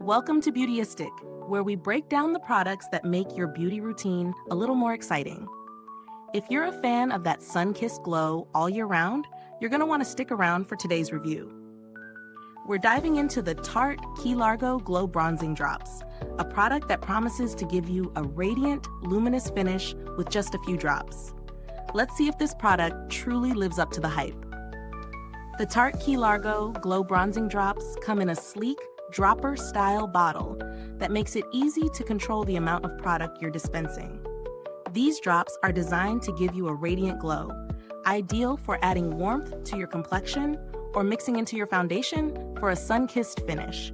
Welcome to Beautyistic, where we break down the products that make your beauty routine a little more exciting. If you're a fan of that sun-kissed glow all year round, you're going to want to stick around for today's review. We're diving into the Tarte Key Largo Glow Bronzing Drops, a product that promises to give you a radiant, luminous finish with just a few drops. Let's see if this product truly lives up to the hype. The Tarte Key Largo Glow Bronzing Drops come in a sleek, dropper-style bottle that makes it easy to control the amount of product you're dispensing. These drops are designed to give you a radiant glow, ideal for adding warmth to your complexion or mixing into your foundation for a sun-kissed finish.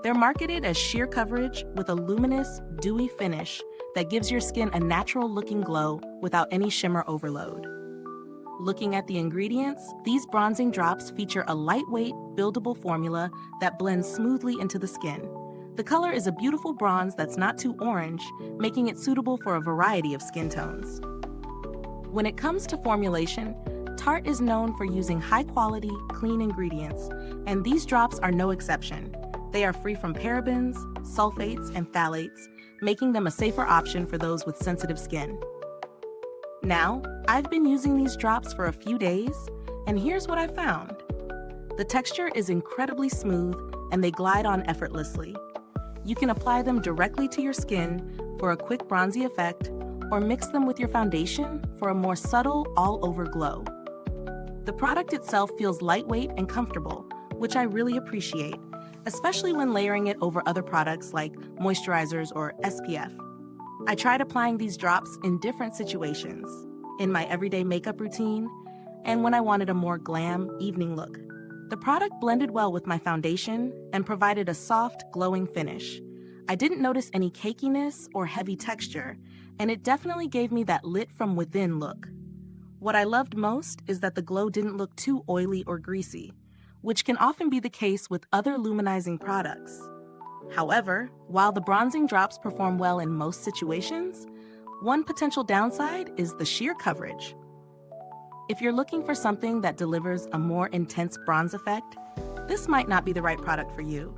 They're marketed as sheer coverage with a luminous, dewy finish that gives your skin a natural-looking glow without any shimmer overload. Looking at the ingredients, these bronzing drops feature a lightweight, buildable formula that blends smoothly into the skin. The color is a beautiful bronze that's not too orange, making it suitable for a variety of skin tones. When it comes to formulation, Tarte is known for using high-quality, clean ingredients, and these drops are no exception. They are free from parabens, sulfates, and phthalates, making them a safer option for those with sensitive skin. Now, I've been using these drops for a few days, and here's what I found. The texture is incredibly smooth, and they glide on effortlessly. You can apply them directly to your skin for a quick bronzy effect, or mix them with your foundation for a more subtle, all-over glow. The product itself feels lightweight and comfortable, which I really appreciate, especially when layering it over other products like moisturizers or SPF. I tried applying these drops in different situations, in my everyday makeup routine, and when I wanted a more glam evening look. The product blended well with my foundation and provided a soft, glowing finish. I didn't notice any cakiness or heavy texture, and it definitely gave me that lit from within look. What I loved most is that the glow didn't look too oily or greasy, which can often be the case with other luminizing products. However, while the bronzing drops perform well in most situations, one potential downside is the sheer coverage. If you're looking for something that delivers a more intense bronze effect, this might not be the right product for you.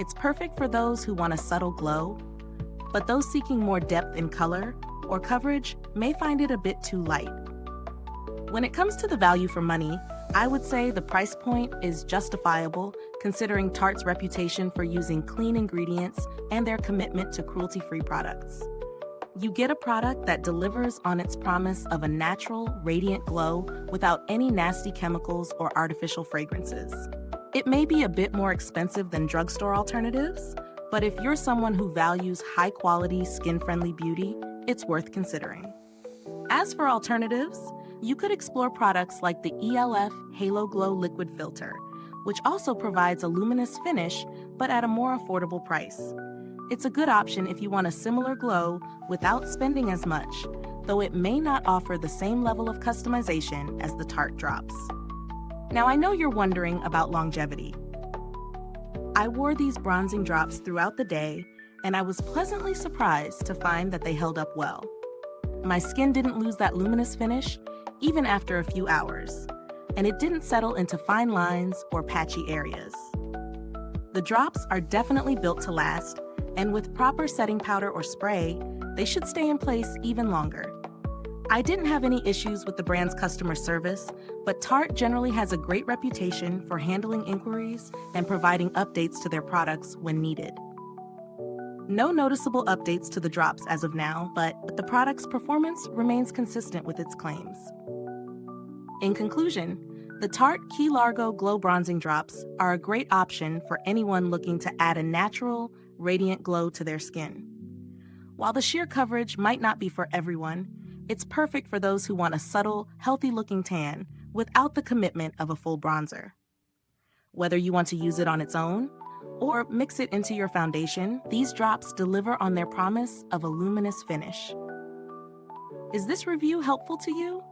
It's perfect for those who want a subtle glow, but those seeking more depth in color or coverage may find it a bit too light. When it comes to the value for money, I would say the price point is justifiable considering Tarte's reputation for using clean ingredients and their commitment to cruelty-free products. You get a product that delivers on its promise of a natural, radiant glow without any nasty chemicals or artificial fragrances. It may be a bit more expensive than drugstore alternatives, but if you're someone who values high-quality, skin-friendly beauty, it's worth considering. As for alternatives, you could explore products like the ELF Halo Glow Liquid Filter, which also provides a luminous finish, but at a more affordable price. It's a good option if you want a similar glow without spending as much, though it may not offer the same level of customization as the Tarte drops. Now, I know you're wondering about longevity. I wore these bronzing drops throughout the day, and I was pleasantly surprised to find that they held up well. My skin didn't lose that luminous finish, even after a few hours, and it didn't settle into fine lines or patchy areas. The drops are definitely built to last, and with proper setting powder or spray, they should stay in place even longer. I didn't have any issues with the brand's customer service, but Tarte generally has a great reputation for handling inquiries and providing updates to their products when needed. No noticeable updates to the drops as of now, but the product's performance remains consistent with its claims. In conclusion, the Tarte Key Largo Glow Bronzing Drops are a great option for anyone looking to add a natural, radiant glow to their skin. While the sheer coverage might not be for everyone, it's perfect for those who want a subtle, healthy-looking tan without the commitment of a full bronzer. Whether you want to use it on its own or mix it into your foundation, these drops deliver on their promise of a luminous finish. Is this review helpful to you?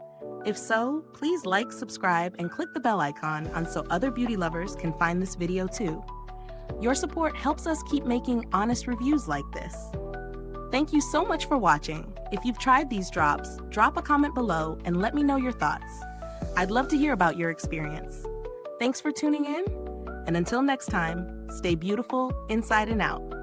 If so, please like, subscribe, and click the bell icon so other beauty lovers can find this video too. Your support helps us keep making honest reviews like this. Thank you so much for watching. If you've tried these drops, drop a comment below and let me know your thoughts. I'd love to hear about your experience. Thanks for tuning in, And until next time, stay beautiful inside and out.